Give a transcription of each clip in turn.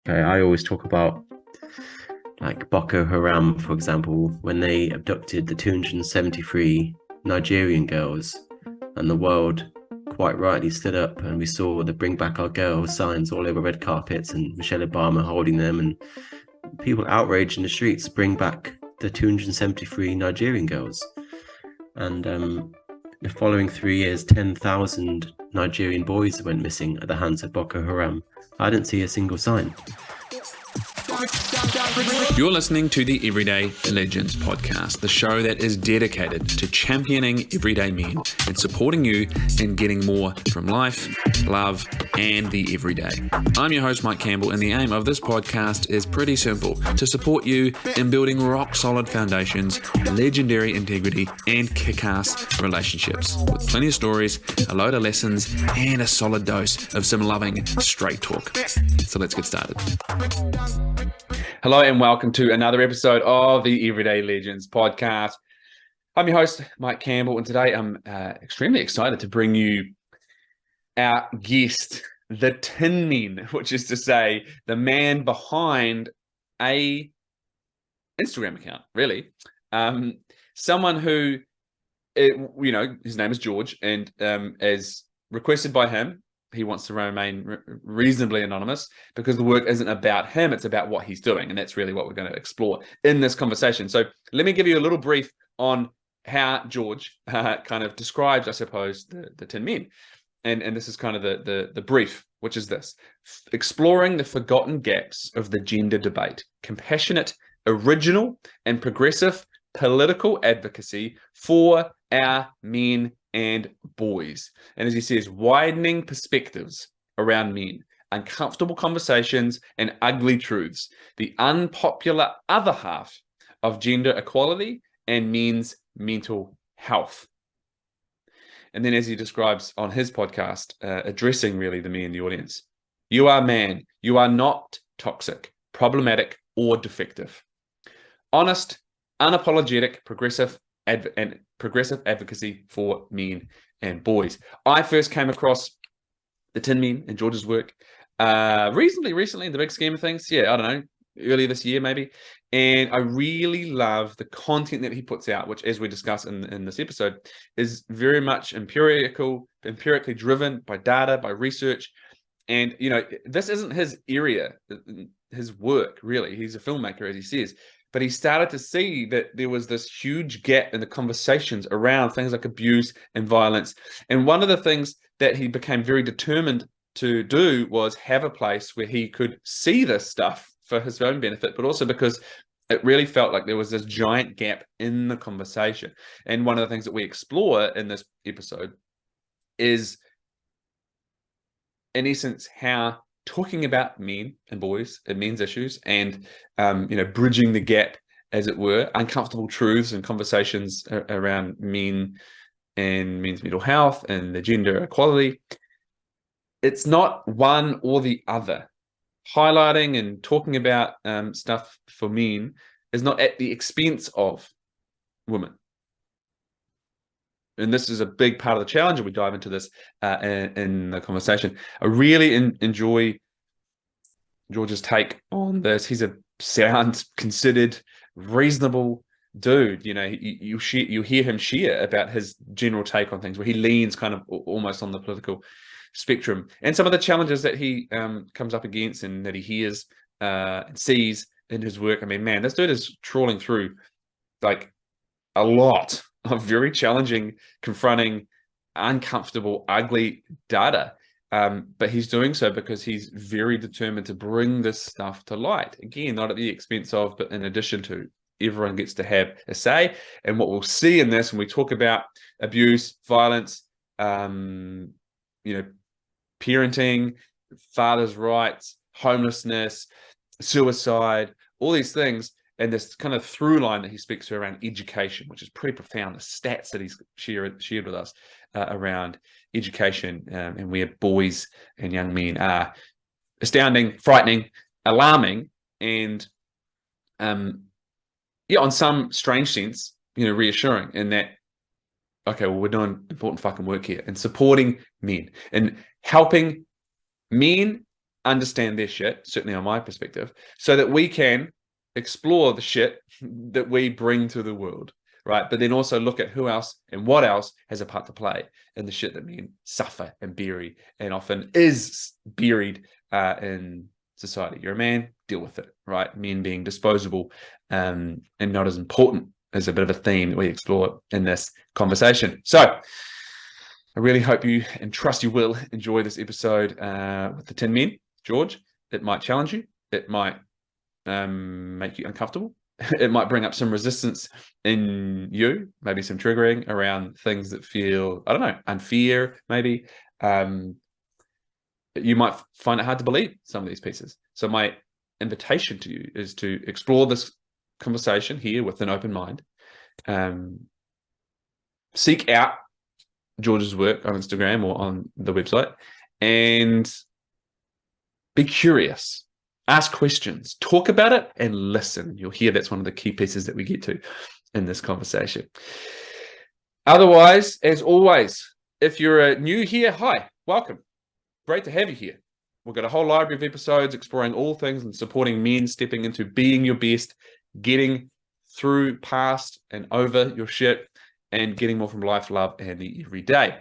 Okay, I always talk about like Boko Haram, for example, when they abducted the 273 Nigerian girls, and the world quite rightly stood up, and we saw the Bring Back Our Girls signs all over red carpets, and Michelle Obama holding them, and people outraged in the streets, bring back the 273 Nigerian girls. And the following 3 years, 10,000 Nigerian boys went missing at the hands of Boko Haram. I didn't see a single sign. You're listening to the Everyday Legends podcast, the show that is dedicated to championing everyday men and supporting you in getting more from life, love, and the everyday. I'm your host, Mike Campbell, and the aim of this podcast is pretty simple: to support you in building rock-solid foundations, legendary integrity, and kick-ass relationships, with plenty of stories, a load of lessons, and a solid dose of some loving straight talk. So let's get started. Hello and welcome to another episode of the Everyday Legends podcast. I'm your host, Mike Campbell, and today I'm extremely excited to bring you our guest, the Tin Man, which is to say the man behind a Instagram account, really. Someone who, his name is George, and as requested by him, he wants to remain reasonably anonymous because the work isn't about him, it's about what he's doing. And that's really what we're going to explore in this conversation. So let me give you a little brief on how George kind of describes, I suppose, the Tin Men. And this is kind of the brief, which is this: exploring the forgotten gaps of the gender debate, compassionate, original, and progressive political advocacy for our men and boys. And as he says, widening perspectives around men, uncomfortable conversations, and ugly truths, the unpopular other half of gender equality and men's mental health. And then as he describes on his podcast, addressing really the me in the audience: you are man, you are not toxic, problematic, or defective. Honest, unapologetic, progressive advocacy for men and boys. I first came across the Tin Men and George's work reasonably recently in the big scheme of things. Yeah, I don't know, earlier this year maybe. And I really love the content that he puts out, which, as we discuss in this episode, is very much empirically driven by data, by research. And, this isn't his area, his work, really. He's a filmmaker, as he says. But he started to see that there was this huge gap in the conversations around things like abuse and violence. And one of the things that he became very determined to do was have a place where he could see this stuff for his own benefit, but also because it really felt like there was this giant gap in the conversation. And one of the things that we explore in this episode is, in essence, how talking about men and boys and men's issues and, bridging the gap, as it were, uncomfortable truths and conversations around men and men's mental health and the gender equality. It's not one or the other. Highlighting and talking about stuff for men is not at the expense of women. And this is a big part of the challenge, and we dive into this in the conversation. I really enjoy George's take on this. He's a sound, considered, reasonable dude. You hear him share about his general take on things, where he leans kind of almost on the political spectrum, and some of the challenges that he comes up against and that he hears and sees in his work. I mean, man, this dude is trawling through like a lot of very challenging, confronting, uncomfortable, ugly data. But he's doing so because he's very determined to bring this stuff to light. Again, not at the expense of, but in addition to. Everyone gets to have a say. And what we'll see in this when we talk about abuse, violence, parenting, father's rights, homelessness, suicide, all these things, and this kind of through line that he speaks to around education, which is pretty profound. The stats that he's shared with us around education and where boys and young men are astounding, frightening, alarming, and on some strange sense, reassuring in that, okay, well, we're doing important fucking work here and supporting men and helping men understand their shit, certainly on my perspective, so that we can explore the shit that we bring to the world, right? But then also look at who else and what else has a part to play in the shit that men suffer and bury, and often is buried in society. You're a man, deal with it, right? Men being disposable and not as important is a bit of a theme that we explore in this conversation. So I really hope you and trust you will enjoy this episode with the 10 men. George, it might challenge you. It might make you uncomfortable. It might bring up some resistance in you, maybe some triggering around things that feel, I don't know, unfair, maybe. You might find it hard to believe some of these pieces. So my invitation to you is to explore this conversation here with an open mind. Seek out George's work on Instagram or on the website and be curious. Ask questions, talk about it, and listen. You'll hear that's one of the key pieces that we get to in this conversation. Otherwise, as always, if you're new here, hi, welcome. Great to have you here. We've got a whole library of episodes exploring all things and supporting men stepping into being your best, getting through past and over your shit, and getting more from life, love, and the everyday.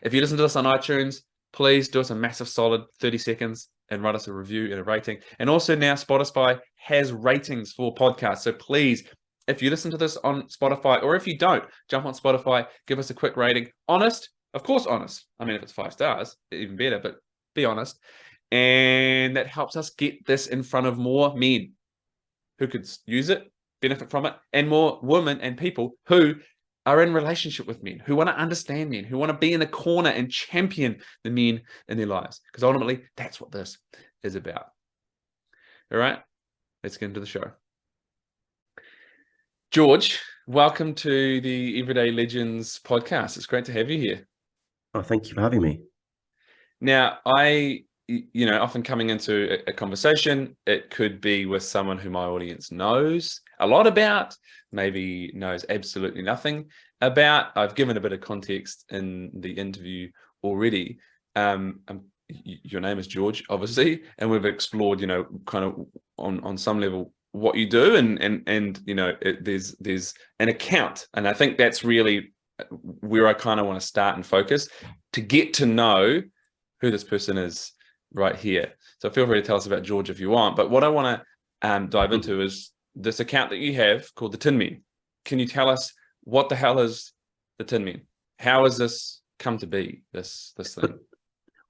If you listen to this on iTunes, please do us a massive solid 30 seconds and write us a review and a rating. And also now Spotify has ratings for podcasts. So please, if you listen to this on Spotify, or if you don't, jump on Spotify, give us a quick rating. Honest, of course, honest. I mean, if it's 5 stars, even better, but be honest. And that helps us get this in front of more men who could use it, benefit from it, and more women and people who are in relationship with men, who want to understand men, who want to be in the corner and champion the men in their lives. Because ultimately, that's what this is about. All right, let's get into the show. George, welcome to the Everyday Legends podcast. It's great to have you here. Oh, thank you for having me. Now, often coming into a conversation, it could be with someone who my audience knows a lot about, maybe knows absolutely nothing about. I've given a bit of context in the interview already. Your name is George, obviously, and we've explored, kind of on some level what you do, and there's an account, and I think that's really where I kind of want to start and focus to get to know who this person is right here. So feel free to tell us about George if you want. But what I want to dive into is this account that you have called the Tin Men. Can you tell us what the hell is the Tin Men? How has this come to be, this thing?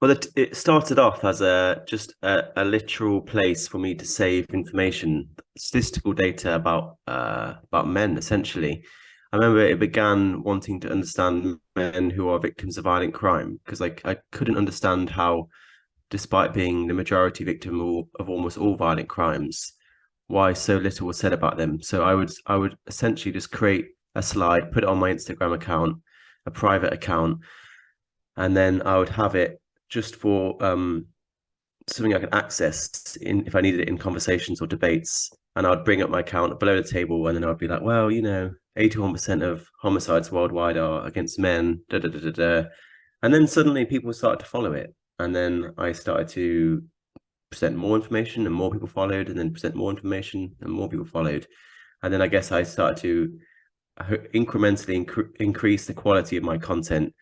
Well, it started off as just a literal place for me to save information, statistical data about men, essentially. I remember it began wanting to understand men who are victims of violent crime, because I couldn't understand how, despite being the majority victim of almost all violent crimes, why so little was said about them. So I would essentially just create a slide, put it on my Instagram account, a private account, and then I would have it just for something I could access if I needed it in conversations or debates. And I'd bring up my account below the table, and then I'd be like, well, 81% of homicides worldwide are against men, da da da da da. And then suddenly people started to follow it. And then I started to present more information, and more people followed, and then present more information, and more people followed. And then I guess I started to incrementally increase the quality of my content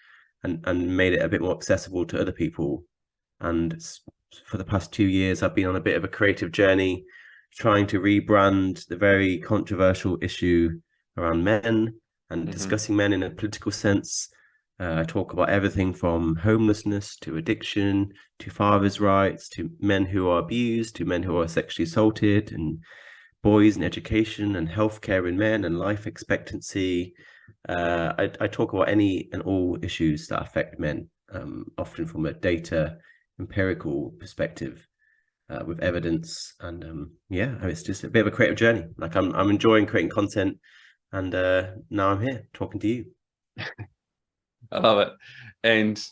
and made it a bit more accessible to other people. And for the past 2 years, I've been on a bit of a creative journey, trying to rebrand the very controversial issue around men and discussing men in a political sense. I talk about everything from homelessness to addiction to fathers' rights to men who are abused to men who are sexually assaulted, and boys and education and healthcare in men and life expectancy. I talk about any and all issues that affect men, often from a data empirical perspective, with evidence. And it's just a bit of a creative journey. Like I'm enjoying creating content, and now I'm here talking to you. I love it. And,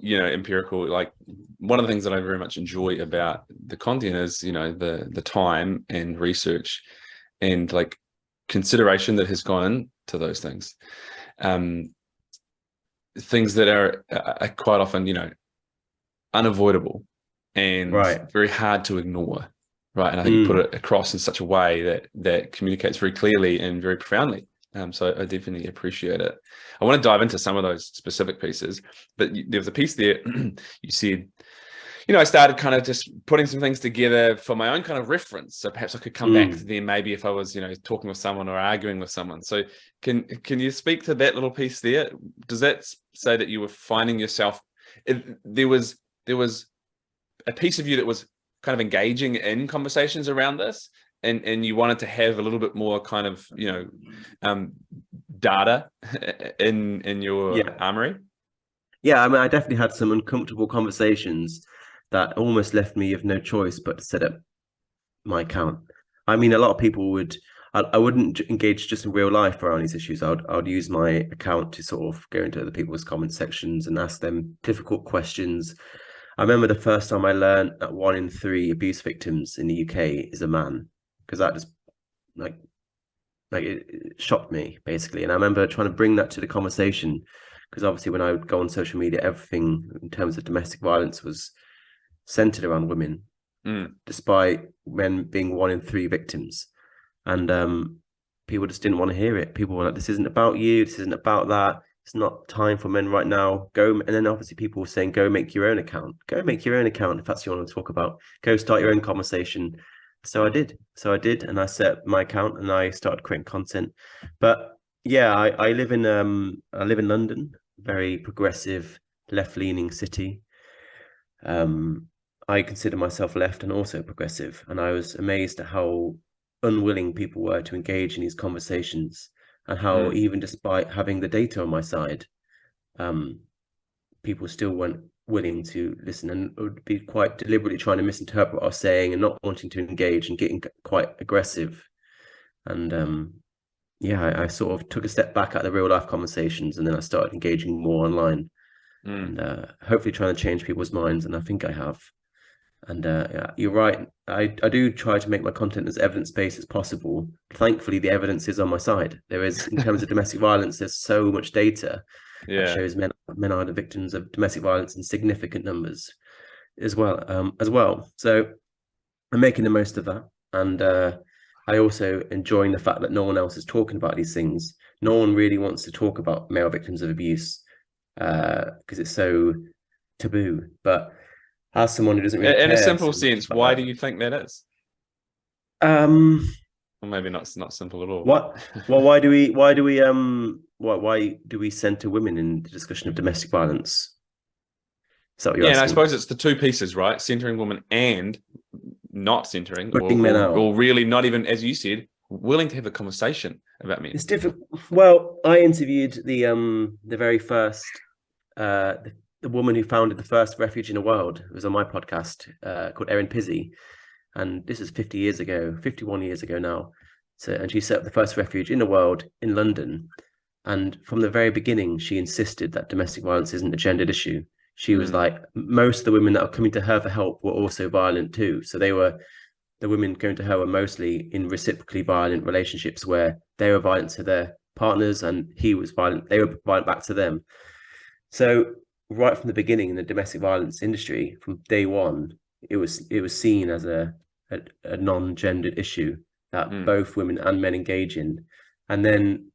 empirical, like one of the things that I very much enjoy about the content is, the time and research and like consideration that has gone into those things. Things that are quite often, unavoidable and Right. very hard to ignore, right? And I think you put it across in such a way that communicates very clearly and very profoundly. So I definitely appreciate it. I want to dive into some of those specific pieces, but there was a piece there you said, I started kind of just putting some things together for my own kind of reference. So perhaps I could come back to them maybe if I was, talking with someone or arguing with someone. So can you speak to that little piece there? Does that say that you were finding yourself, there was a piece of you that was kind of engaging in conversations around this, and you wanted to have a little bit more kind of, data in your armory? Yeah, I mean, I definitely had some uncomfortable conversations that almost left me with no choice but to set up my account. I mean, a lot of people I wouldn't engage just in real life around these issues. I'd use my account to sort of go into other people's comment sections and ask them difficult questions. I remember the first time I learned that 1 in 3 abuse victims in the UK is a man, because that just like it shocked me basically. And I remember trying to bring that to the conversation, because obviously when I would go on social media, everything in terms of domestic violence was centered around women, despite men being 1 in 3 victims. And people just didn't want to hear it. People were like, this isn't about you, this isn't about that, it's not time for men right now. Go. And then obviously people were saying, go make your own account. Go make your own account if that's what you want to talk about. Go start your own conversation. So I did, and I set up my account and I started creating content. But yeah, I live in London, very progressive, left-leaning city. I consider myself left and also progressive, and I was amazed at how unwilling people were to engage in these conversations, and how even despite having the data on my side, people still weren't willing to listen, and would be quite deliberately trying to misinterpret what I was saying and not wanting to engage and getting quite aggressive. And I sort of took a step back at the real life conversations, and then I started engaging more online, and hopefully trying to change people's minds, and I think I have. And yeah, you're right. I do try to make my content as evidence-based as possible. Thankfully, the evidence is on my side. There is, in terms of domestic violence, there's so much data that shows men are the victims of domestic violence in significant numbers as well. So I'm making the most of that. And I also enjoying the fact that no one else is talking about these things. No one really wants to talk about male victims of abuse because it's so taboo. But as someone who doesn't really In care a simple so much sense, about why that, do you think that is? um, Or maybe not simple at all. what? Well, why do we center women in the discussion of domestic violence? Is that what you're Yeah, and I asking? suppose it's the two pieces, right? Centering women and not centering, Putting men out. or really not even, as you said, willing to have a conversation about men. It's difficult. Well, I interviewed the very first the woman who founded the first refuge in the world. It was on my podcast called Erin Pizzey, and this is 50 years ago, 51 years ago now. So, and she set up the first refuge in the world in London. And from the very beginning, she insisted that domestic violence isn't a gendered issue. She was like, most of the women that were coming to her for help were also violent too. So the women going to her were mostly in reciprocally violent relationships where they were violent to their partners and they were violent back to them. So right from the beginning in the domestic violence industry, from day one, it was seen as a non-gendered issue that both women and men engage in. And then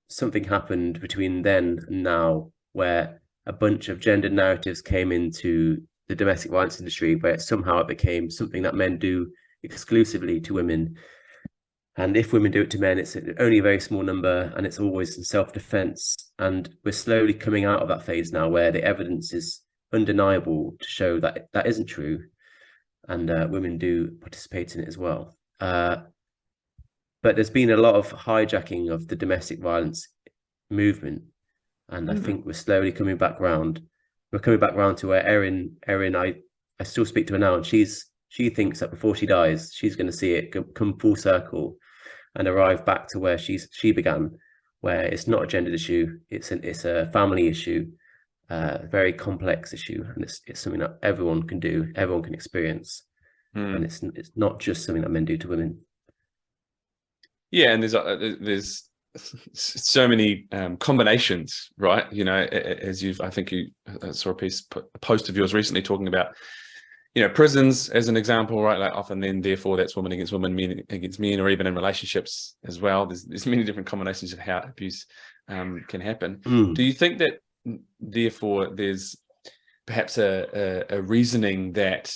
something happened between then and now where a bunch of gendered narratives came into the domestic violence industry, where somehow it became something that men do exclusively to women. And if women do it to men, it's only a very small number, and it's always in self-defense. And we're slowly coming out of that phase now, where the evidence is undeniable to show that that isn't true, and women do participate in it as well. But there's been a lot of hijacking of the domestic violence movement, and I think we're slowly coming back round. We're coming back round to where Erin, I still speak to her now, and she thinks that before she dies, she's going to see it come full circle and arrive back to where she began, where it's not a gendered issue, it's a family issue, a very complex issue, and it's something that everyone can do, everyone can experience, and it's not just something that men do to women. Yeah, and there's so many combinations, right? As I think you saw a post of yours recently talking about, prisons as an example, right? Like often then, therefore, that's women against women, men against men, or even in relationships as well. There's many different combinations of how abuse can happen. Do you think that, therefore, there's perhaps a reasoning that,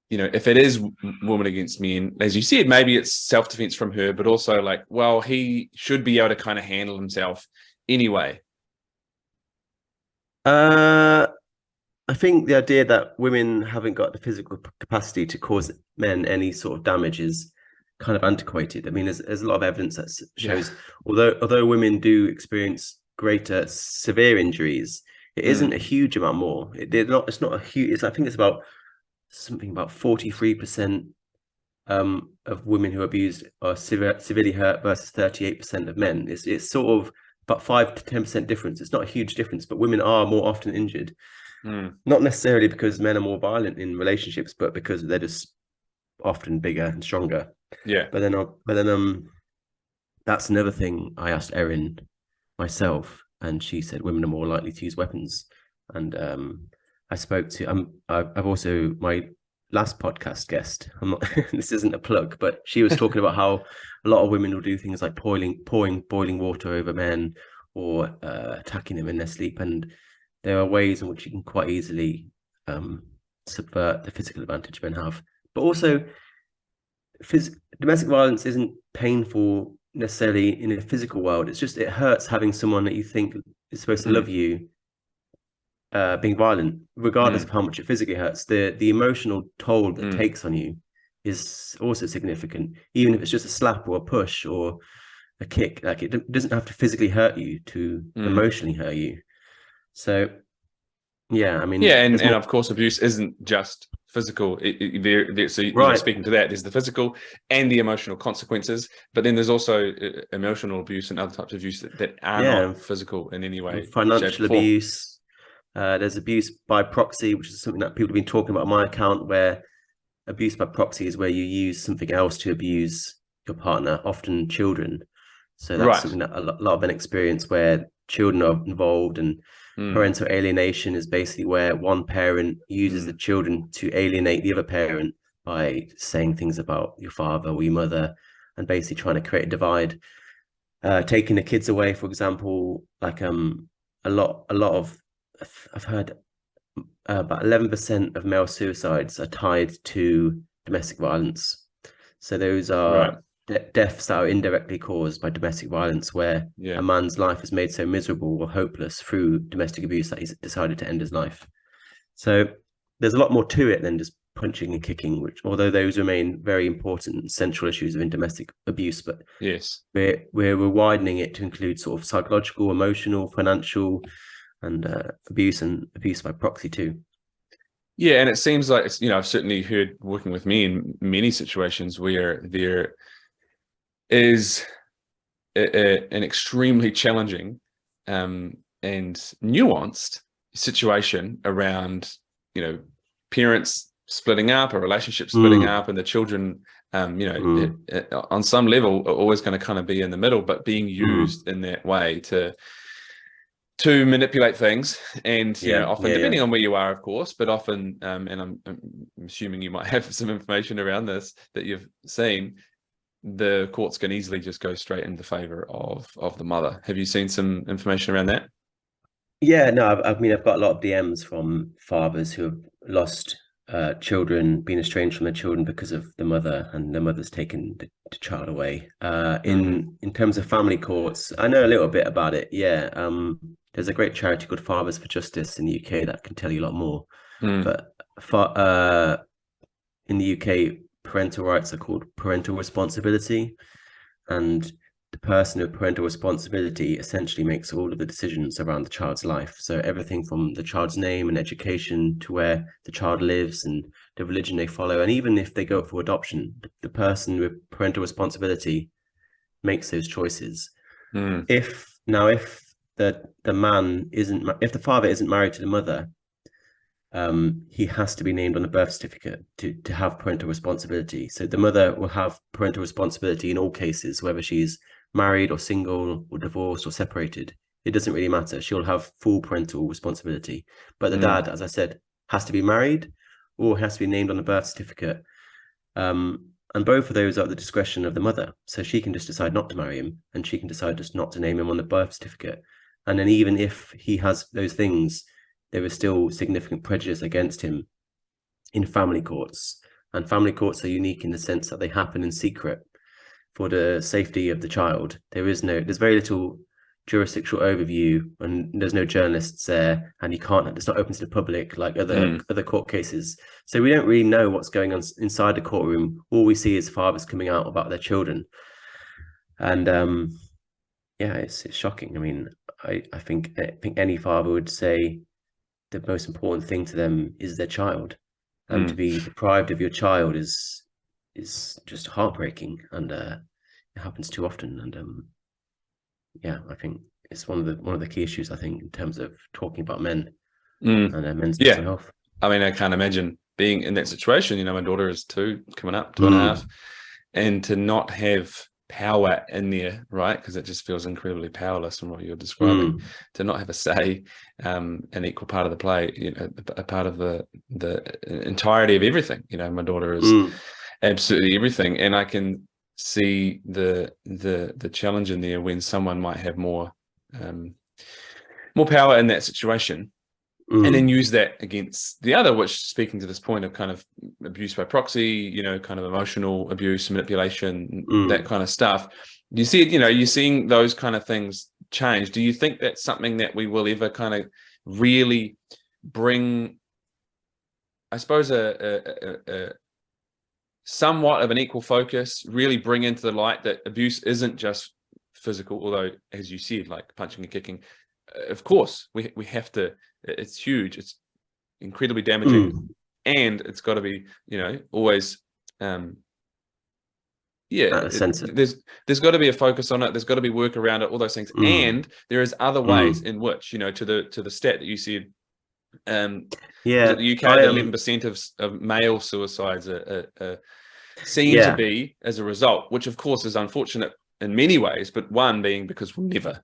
if it is woman against men, as you said, maybe it's self-defense from her, but also like, well, he should be able to kind of handle himself anyway? I think the idea that women haven't got the physical capacity to cause men any sort of damage is kind of antiquated. I mean, there's a lot of evidence that shows, although women do experience greater severe injuries, it isn't a huge amount more. It's not a huge. I think it's about something about 43% of women who are abused are severely hurt versus 38% of men. It's sort of about 5 to 10% difference. It's not a huge difference, but women are more often injured. Not necessarily because men are more violent in relationships, but because they're just often bigger and stronger. Yeah. But then that's another thing I asked Erin myself, and she said women are more likely to use weapons. And I spoke to I've also, my last podcast guest, I'm not this isn't a plug, but she was talking about how a lot of women will do things like pouring boiling water over men, or attacking them in their sleep, and there are ways in which you can quite easily subvert the physical advantage men have. But also, domestic violence isn't painful necessarily in a physical world. It's just, it hurts having someone that you think is supposed to love you being violent, regardless of how much it physically hurts. The emotional toll that it takes on you is also significant, even if it's just a slap or a push or a kick. Like, it doesn't have to physically hurt you to emotionally hurt you. So, yeah, I mean, and of course, abuse isn't just physical. So speaking to that, there's the physical and the emotional consequences, but then there's also emotional abuse and other types of abuse that are not physical in any way. Financial abuse. There's abuse by proxy, which is something that people have been talking about on my account, where abuse by proxy is where you use something else to abuse your partner, often children. So that's something that a lot of men experience, where children are involved, and parental alienation is basically where one parent uses the children to alienate the other parent by saying things about your father or your mother, and basically trying to create a divide. Taking the kids away, for example, like a lot of, I've heard about 11% of male suicides are tied to domestic violence. So those are deaths that are indirectly caused by domestic violence, where a man's life is made so miserable or hopeless through domestic abuse that he's decided to end his life. So there's a lot more to it than just punching and kicking, which, although those remain very important central issues in domestic abuse, but we're widening it to include sort of psychological, emotional, financial, and abuse by proxy too. Yeah, and it seems like it's, I've certainly heard, working with me, in many situations where there is an extremely challenging and nuanced situation around, parents splitting up, or relationships splitting up, and the children, on some level, are always going to kind of be in the middle, but being used in that way to manipulate things. And often, depending on where you are, of course, but often, and I'm assuming you might have some information around this that you've seen, the courts can easily just go straight in the favor of the mother. Have you seen some information around that? Yeah, no, I've got a lot of DMs from fathers who have lost children, been estranged from their children because of the mother, and the mother's taken the child away. In terms of family courts, I know a little bit about it. Yeah, there's a great charity called Fathers for Justice in the UK that can tell you a lot more. But in the UK, parental rights are called parental responsibility, and the person with parental responsibility essentially makes all of the decisions around the child's life. So everything from the child's name and education to where the child lives and the religion they follow, and even if they go for adoption, the person with parental responsibility makes those choices. If the father isn't married to the mother, he has to be named on the birth certificate to have parental responsibility. So the mother will have parental responsibility in all cases, whether she's married or single or divorced or separated. It doesn't really matter. She'll have full parental responsibility. But the dad, as I said, has to be married, or has to be named on the birth certificate. And both of those are at the discretion of the mother. So she can just decide not to marry him, and she can decide just not to name him on the birth certificate. And then even if he has those things, there is still significant prejudice against him in family courts. And family courts are unique in the sense that they happen in secret for the safety of the child. There's very little jurisdictional overview, and there's no journalists there, and it's not open to the public like other court cases. So we don't really know what's going on inside the courtroom. All we see is fathers coming out about their children. And it's shocking. I mean, I think any father would say the most important thing to them is their child. And to be deprived of your child is just heartbreaking, and it happens too often. And I think it's one of the key issues, I think, in terms of talking about men and men's mental health. I mean, I can't imagine being in that situation. You know, my daughter is 2, coming up 2.5, and to not have power in there, right? Because it just feels incredibly powerless from what you're describing. To not have a say, an equal part of the play, you know, a part of the entirety of everything. You know, my daughter is absolutely everything, and I can see the challenge in there when someone might have more power in that situation, and then use that against the other, which, speaking to this point of kind of abuse by proxy, you know, kind of emotional abuse, manipulation, that kind of stuff. You see it, you know, you're seeing those kind of things change. Do you think that's something that we will ever kind of really bring, I suppose, a somewhat of an equal focus, really bring into the light that abuse isn't just physical, although, as you said, like punching and kicking, of course, we have to, it's huge, it's incredibly damaging, and it's got to be, you know, always, there's got to be a focus on it, there's got to be work around it, all those things, and there is other ways in which, you know, to the stat that you said, the UK, 11% of male suicides seem to be as a result, which of course is unfortunate in many ways, but one being because we'll never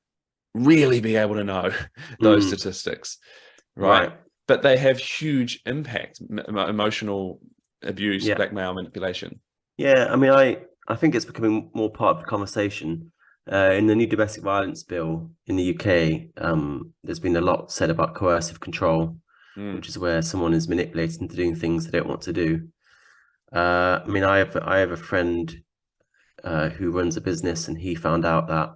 really be able to know those statistics, right? But they have huge impact, emotional abuse, blackmail, manipulation. I mean, I think it's becoming more part of the conversation. In the new domestic violence bill in the UK, there's been a lot said about coercive control, which is where someone is manipulated into doing things they don't want to do. I mean, I have a friend who runs a business, and he found out that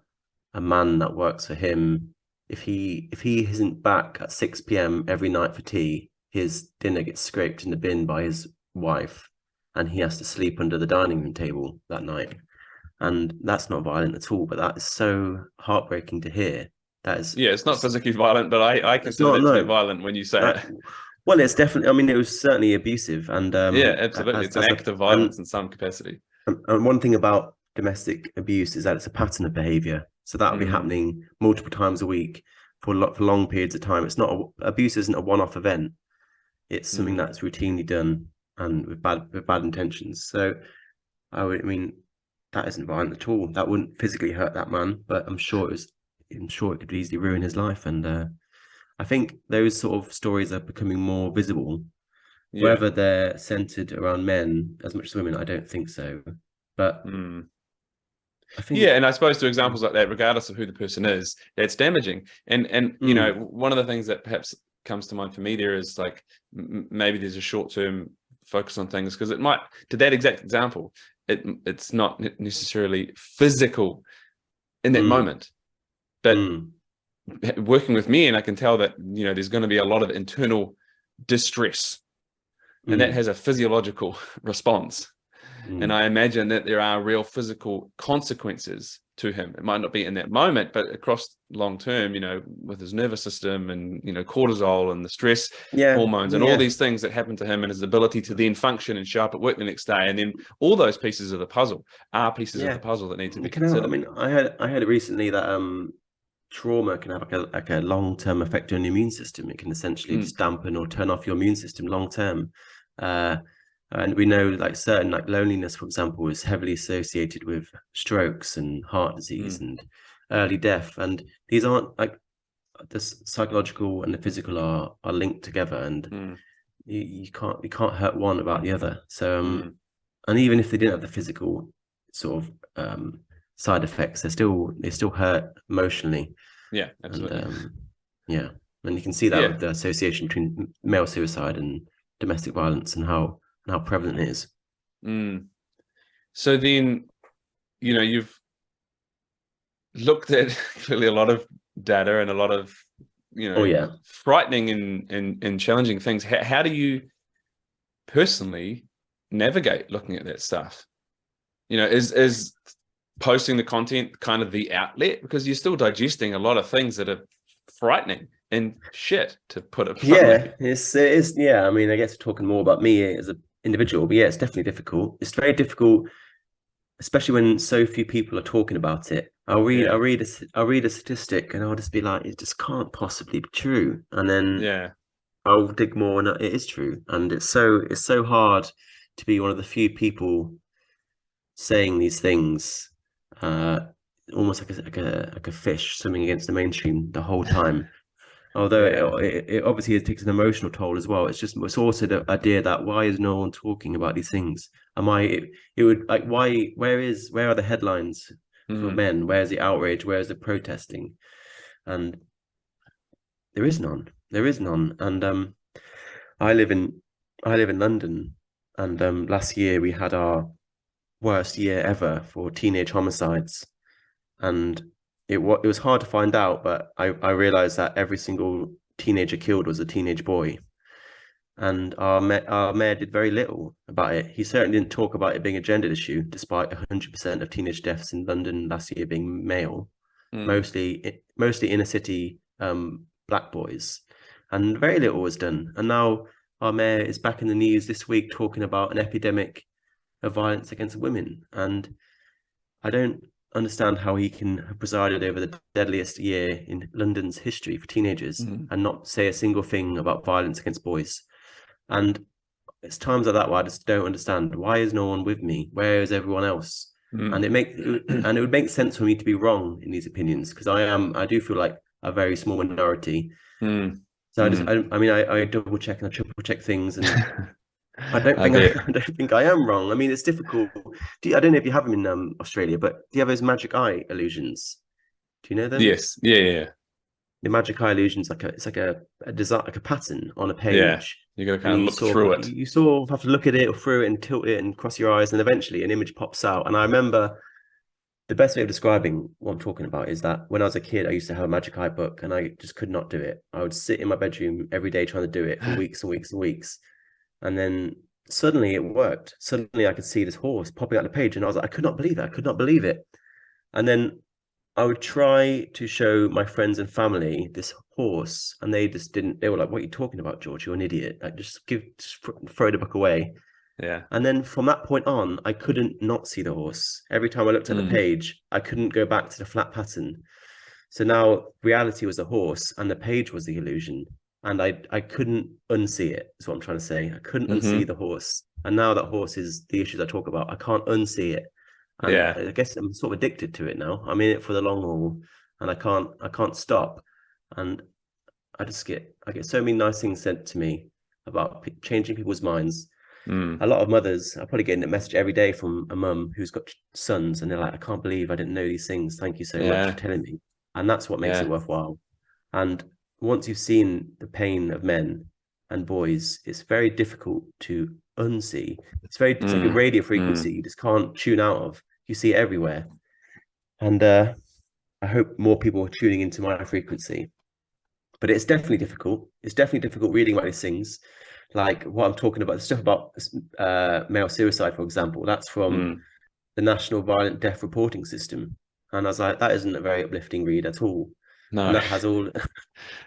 a man that works for him, if he isn't back at 6 p.m. every night for tea, his dinner gets scraped in the bin by his wife, and he has to sleep under the dining room table that night. And that's not violent at all, but that is so heartbreaking to hear. That is, it's not physically violent, but I consider that violent when you say it. Well, it's definitely, I mean, it was certainly abusive, and absolutely, it's an act of violence in some capacity. And one thing about domestic abuse is that it's a pattern of behavior. So that will be happening multiple times a week for long periods of time. It's not abuse isn't a one-off event. It's something that's routinely done and with bad intentions. So I mean, that isn't violent at all. That wouldn't physically hurt that man, but I'm sure it could easily ruin his life. And I think those sort of stories are becoming more visible. Whether they're centered around men as much as women, I don't think so. But I think, and I suppose to examples like that, regardless of who the person is, that's damaging. And you know, one of the things that perhaps comes to mind for me there is like maybe there's a short-term focus on things, because it might, to that exact example, it's not necessarily physical in that moment, but working with me, and I can tell that, you know, there's going to be a lot of internal distress, and that has a physiological response. And I imagine that there are real physical consequences to him. It might not be in that moment, but across long term, you know, with his nervous system and, you know, cortisol and the stress hormones and all these things that happen to him, and his ability to then function and show up at work the next day. And then all those pieces of the puzzle are pieces of the puzzle that need to be considered. I mean, I heard it recently that trauma can have like a long-term effect on your immune system. It can essentially just dampen or turn off your immune system long term. And we know like certain, like loneliness, for example, is heavily associated with strokes and heart disease and early death. And these aren't like, the psychological and the physical are linked together. And you can't hurt one about the other. So and even if they didn't have the physical sort of side effects, they still hurt emotionally. Yeah, absolutely. And yeah, and you can see that with the association between male suicide and domestic violence and how prevalent it is. So then, you've looked at clearly a lot of data and a lot of frightening and challenging things. How do you personally navigate looking at that stuff? Is posting the content kind of the outlet, because you're still digesting a lot of things that are frightening and shit, to put it bluntly. I mean, I guess we're talking more about me as an individual, but yeah, it's definitely difficult. It's very difficult, especially when so few people are talking about it. I'll read a statistic and I'll just be like, it just can't possibly be true. And then I'll dig more and it is true. And it's so hard to be one of the few people saying these things, almost like a fish swimming against the mainstream the whole time. Although it obviously takes an emotional toll as well. It's also the idea that why is no one talking about these things? It would like, where are the headlines for men? Where's the outrage? Where's the protesting? And there is none. And I live in London, and last year we had our worst year ever for teenage homicides, and it was hard to find out, but I realized that every single teenager killed was a teenage boy, and our mayor did very little about it. He certainly didn't talk about it being a gendered issue, despite 100% of teenage deaths in London last year being male, mostly inner city black boys, and very little was done. And now our mayor is back in the news this week talking about an epidemic of violence against women, and I don't understand how he can have presided over the deadliest year in London's history for teenagers and not say a single thing about violence against boys. And it's times like that where I just don't understand, why is no one with me? Where is everyone else? And it would make sense for me to be wrong in these opinions, because I do feel like a very small minority. So I double check and I triple check things, and I don't think I am wrong. I mean, it's difficult. I don't know if you have them in Australia, but do you have those magic eye illusions? Do you know them? Yes. Yeah. The magic eye illusions, it's like a design, like a pattern on a page. Yeah. You got to kind of look through it. You sort of have to look at it or through it and tilt it and cross your eyes, and eventually an image pops out. And I remember the best way of describing what I'm talking about is that when I was a kid, I used to have a magic eye book, and I just could not do it. I would sit in my bedroom every day trying to do it for weeks and weeks and weeks. And then suddenly it worked. Suddenly I could see this horse popping out the page, and I was like, I could not believe it. I could not believe it. And then I would try to show my friends and family this horse, and they just didn't. They were like, "What are you talking about, George? You're an idiot. Like, just throw the book away." Yeah. And then from that point on, I couldn't not see the horse. Every time I looked at the page, I couldn't go back to the flat pattern. So now reality was the horse, and the page was the illusion. And I couldn't unsee it. That's what I'm trying to say. I couldn't unsee the horse. And now that horse is the issues I talk about. I can't unsee it. And I guess I'm sort of addicted to it now. I'm in it for the long haul, and I can't stop. And I get so many nice things sent to me about changing people's minds. A lot of mothers, I probably get a message every day from a mum who's got sons, and they're like, I can't believe I didn't know these things. Thank you so much for telling me. And that's what makes it worthwhile. And once you've seen the pain of men and boys, it's very difficult to unsee. It's like a radio frequency you just can't tune out of. You see it everywhere. And I hope more people are tuning into my frequency. But it's definitely difficult. It's definitely difficult reading about these things. Like what I'm talking about, the stuff about male suicide, for example, that's from the National Violent Death Reporting System. And I was like, that isn't a very uplifting read at all. No. And that has all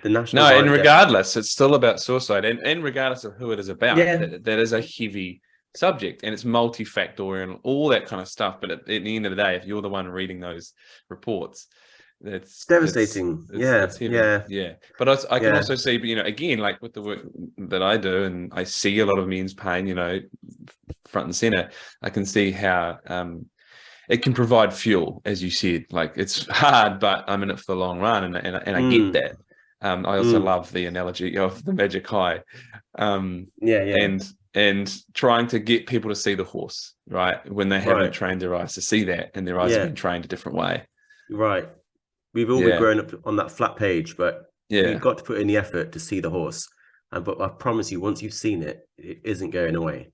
the national. No, and regardless, it's still about suicide, and regardless of who it is about, that is a heavy subject, and it's multifactorial and all that kind of stuff. But at the end of the day, if you're the one reading those reports, it's devastating. It's yeah. But I can also see, again, like with the work that I do, and I see a lot of men's pain, front and center. I can see how it can provide fuel, as you said. Like, it's hard, but I'm in it for the long run, and I get that. I also love the analogy of the magic eye, Yeah. and trying to get people to see the horse, right, when they haven't Right. trained their eyes to see that, and their eyes have Yeah. been trained a different way. Right. We've all been Yeah, growing up on that flat page, but yeah. you've got to put in the effort to see the horse. But I promise you, once you've seen it, it isn't going away.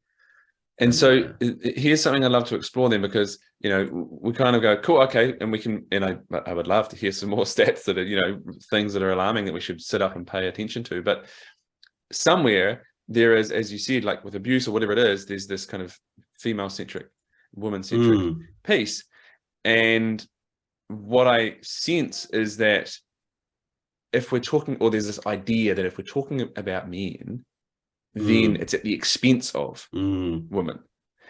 And And so here's something I'd love to explore then, because, we kind of go, cool, okay. And we can, I would love to hear some more stats that are, things that are alarming that we should sit up and pay attention to. But somewhere there is, as you said, like with abuse or whatever it is, there's this kind of female-centric, woman-centric piece. And what I sense is that if we're talking, or there's this idea that if we're talking about men, then it's at the expense of women.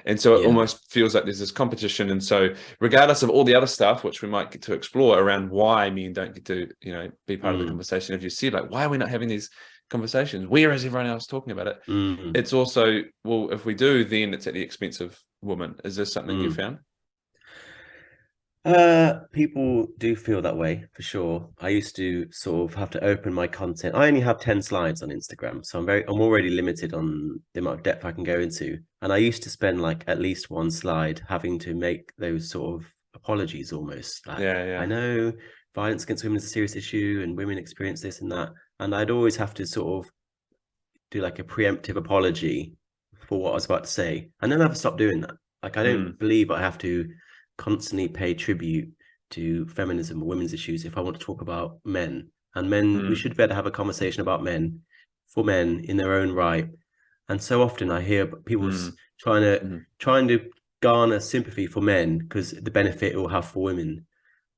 And so it almost feels like there's this competition. And so regardless of all the other stuff, which we might get to explore around why men don't get to, be part of the conversation, if you said, like, why are we not having these conversations? Where is everyone else talking about it? It's also, well, if we do, then it's at the expense of women. Is this something you found? People do feel that way for sure. I used to sort of have to open my content. I only have 10 slides on Instagram, so I'm already limited on the amount of depth I can go into. And I used to spend like at least one slide having to make those sort of apologies almost. Like, Yeah. I know violence against women is a serious issue and women experience this and that. And I'd always have to sort of do like a preemptive apology for what I was about to say. And then I never stopped doing that. Like, I don't believe I have to constantly pay tribute to feminism or women's issues if I want to talk about men. And men, we should be able to have a conversation about men for men in their own right. And so often I hear people trying to garner sympathy for men because the benefit it will have for women.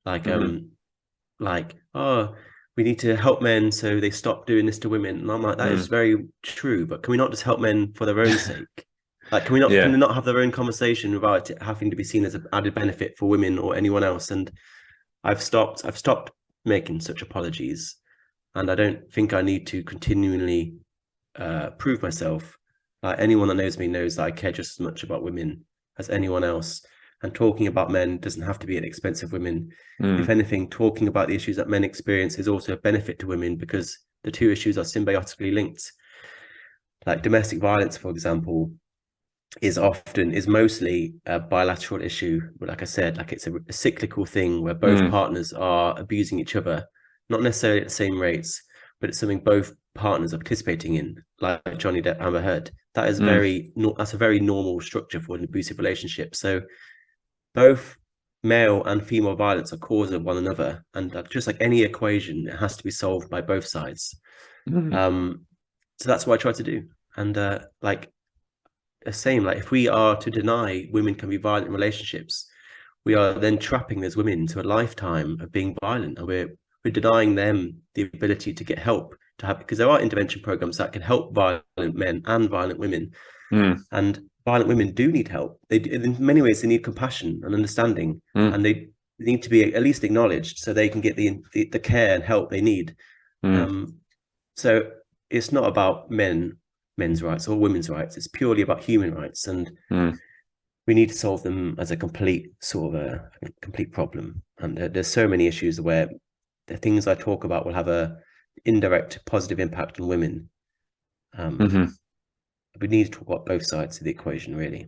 Like, oh, we need to help men so they stop doing this to women. And I'm like, that is very true, but can we not just help men for their own sake? Like, can they not have their own conversation without it having to be seen as an added benefit for women or anyone else? And I've stopped making such apologies, and I don't think I need to continually prove myself. Anyone that knows me knows that I care just as much about women as anyone else. And talking about men doesn't have to be at the expense of women. If anything, talking about the issues that men experience is also a benefit to women because the two issues are symbiotically linked. Like domestic violence, for example, is mostly a bilateral issue. But like I said, like it's a cyclical thing where both partners are abusing each other, not necessarily at the same rates, but it's something both partners are participating in, like Johnny Depp, Amber Heard. That is that's a very normal structure for an abusive relationship. So both male and female violence are cause of one another, and just like any equation, it has to be solved by both sides. So that's what I try to do. And like the same, like if we are to deny women can be violent in relationships, we are then trapping those women to a lifetime of being violent, and we're denying them the ability to get help to have, because there are intervention programs that can help violent men and violent women. And violent women do need help. In many ways, they need compassion and understanding, and they need to be at least acknowledged so they can get the care and help they need. So it's not about men's rights or women's rights. It's purely about human rights, and we need to solve them as a complete complete problem. And there's so many issues where the things I talk about will have a indirect positive impact on women. We need to talk about both sides of the equation, really.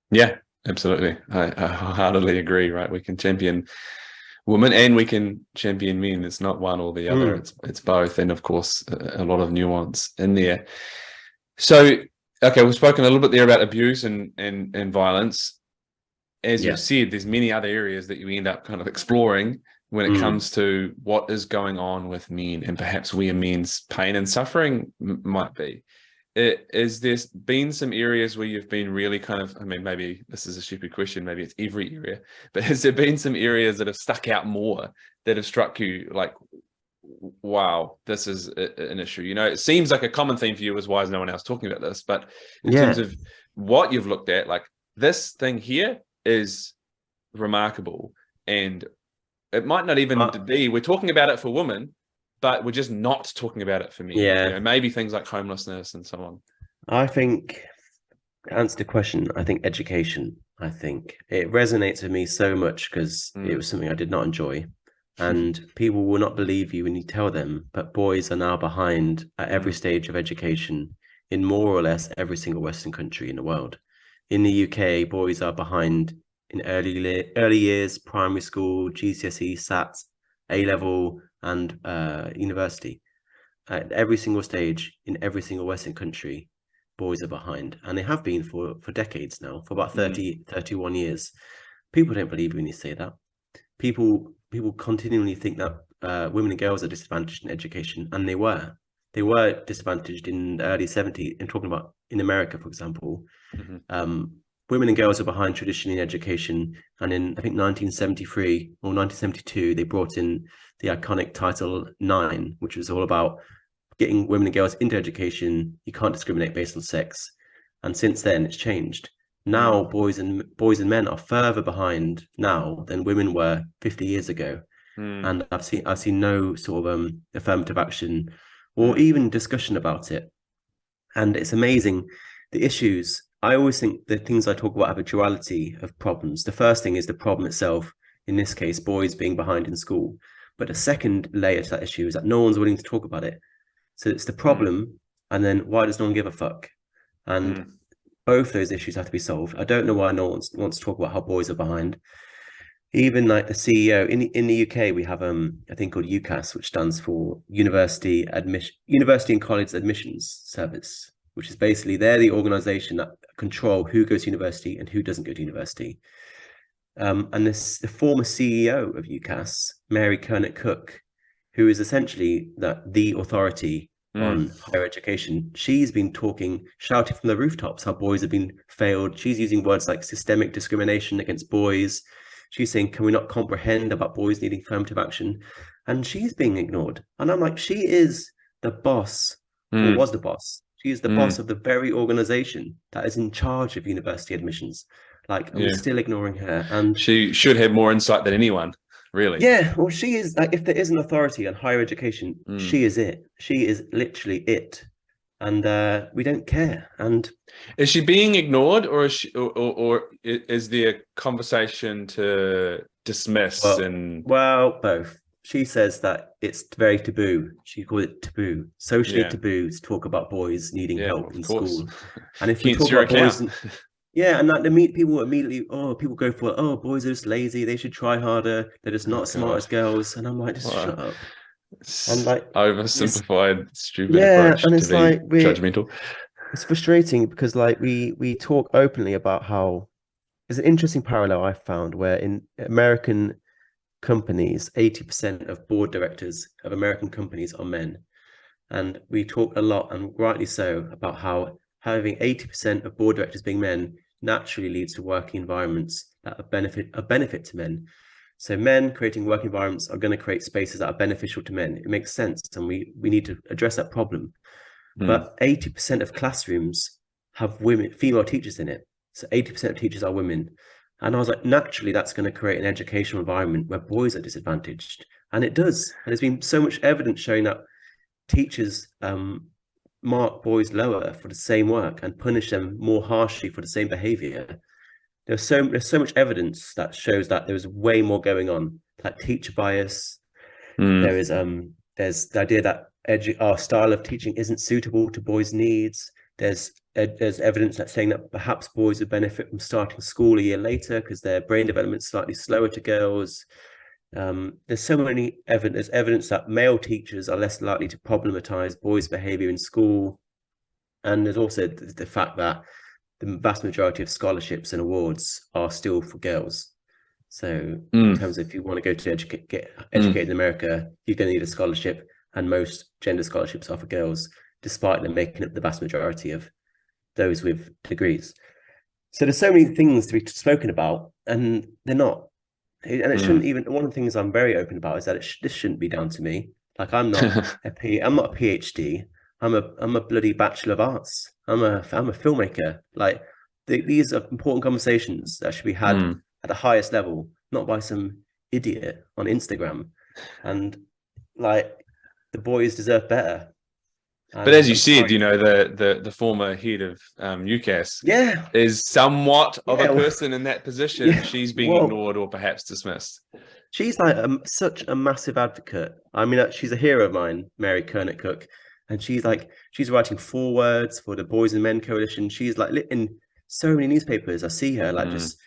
Yeah, absolutely. I heartily agree. Right, we can champion women and we can champion men. It's not one or the other. It's both, and of course, a lot of nuance in there. So, okay, we've spoken a little bit there about abuse and violence. As you've said, there's many other areas that you end up kind of exploring when it comes to what is going on with men and perhaps where men's pain and suffering might be. Is there been some areas where you've been really kind of, I mean, maybe this is a stupid question, maybe it's every area, but has there been some areas that have stuck out more, that have struck you like, wow, this is an issue? It seems like a common theme for you is, why is no one else talking about this? But in terms of what you've looked at, like, this thing here is remarkable, and it might not even be, we're talking about it for women, but we're just not talking about it for men. Maybe things like homelessness and so on. I think, to answer the question, I think education. I think it resonates with me so much because it was something I did not enjoy. and people will not believe you when you tell them, but boys are now behind at every stage of education in more or less every single Western country in the world. In the UK, boys are behind in early years, primary school, GCSE, SATs, A level, and university. At every single stage in every single Western country, boys are behind, and they have been for decades now, for about 31 years. People don't believe when you say that. People continually think that women and girls are disadvantaged in education, and they were disadvantaged in the early 70s. And talking about in America, for example, women and girls are behind traditionally in education, and in I think 1973 or 1972 they brought in the iconic Title IX, which was all about getting women and girls into education. You can't discriminate based on sex, and since then it's changed. Now boys and men are further behind now than women were 50 years ago, and I've seen no sort of affirmative action or even discussion about it. And it's amazing the issues. I always think the things I talk about have a duality of problems. The first thing is the problem itself, in this case boys being behind in school, but the second layer to that issue is that no one's willing to talk about it. So it's the problem, and then why does no one give a fuck? And both those issues have to be solved. I don't know why no one wants to talk about how boys are behind. Even like the CEO in the UK, we have a thing called UCAS, which stands for University and College Admissions Service, which is basically they're the organization that control who goes to university and who doesn't go to university. And the former CEO of UCAS, Mary Kernick Cook, who is essentially the authority on higher education, she's been shouting from the rooftops how boys have been failed. She's using words like systemic discrimination against boys. She's saying, can we not comprehend about boys needing affirmative action? And she's being ignored. And I'm like, she is the boss, or was the boss. She is the boss of the very organization that is in charge of university admissions. Like, we're still ignoring her. And she should have more insight than anyone, really. Yeah, well, she is, like, if there is an authority on higher education, she is it. She is literally it. And we don't care. And is she being ignored, or is there a conversation to dismiss? Well, both. She says that it's very taboo. She calls it taboo, socially taboo, to talk about boys needing help in school. And if we talk about boys, and that people immediately, people go for, boys are just lazy, they should try harder, they're just not as smart as girls. And I'm like, just shut up. And like oversimplified, stupid approach and it's to like be judgmental. It's frustrating because like we talk openly about how there's an interesting parallel I found where in American companies, 80% of board directors of American companies are men. And we talk a lot, and rightly so, about how having 80% of board directors being men naturally leads to working environments that are benefit to men. So men creating work environments are going to create spaces that are beneficial to men. It makes sense, and we need to address that problem. But 80% of classrooms have female teachers in it. So 80% of teachers are women. And I was like, naturally, that's going to create an educational environment where boys are disadvantaged. And it does. And there's been so much evidence showing that teachers mark boys lower for the same work and punish them more harshly for the same behavior. There's so much evidence that shows that there's way more going on, like teacher bias. There's the idea that our style of teaching isn't suitable to boys' needs. There's evidence that's saying that perhaps boys would benefit from starting school a year later because their brain development is slightly slower to girls. There's so many evidence that male teachers are less likely to problematize boys' behavior in school. And there's also the fact that the vast majority of scholarships and awards are still for girls. So in terms of if you want to go to get educated in America, you're going to need a scholarship, and most gender scholarships are for girls, despite them making up the vast majority of those with degrees. So there's so many things to be spoken about, and they're not. And it shouldn't even. One of the things I'm very open about is that this shouldn't be down to me. Like I'm not I'm not a PhD. I'm a bloody Bachelor of Arts. I'm a filmmaker. Like these are important conversations that should be had at the highest level, not by some idiot on Instagram. And like the boys deserve better. But as you said, you know, the former head of UCAS is somewhat of a person in that position. She's being ignored or perhaps dismissed. she's like such a massive advocate. I mean, she's a hero of mine, Mary Kernick Cook, and she's writing forewords for the Boys and Men Coalition. She's like in so many newspapers. I see her like just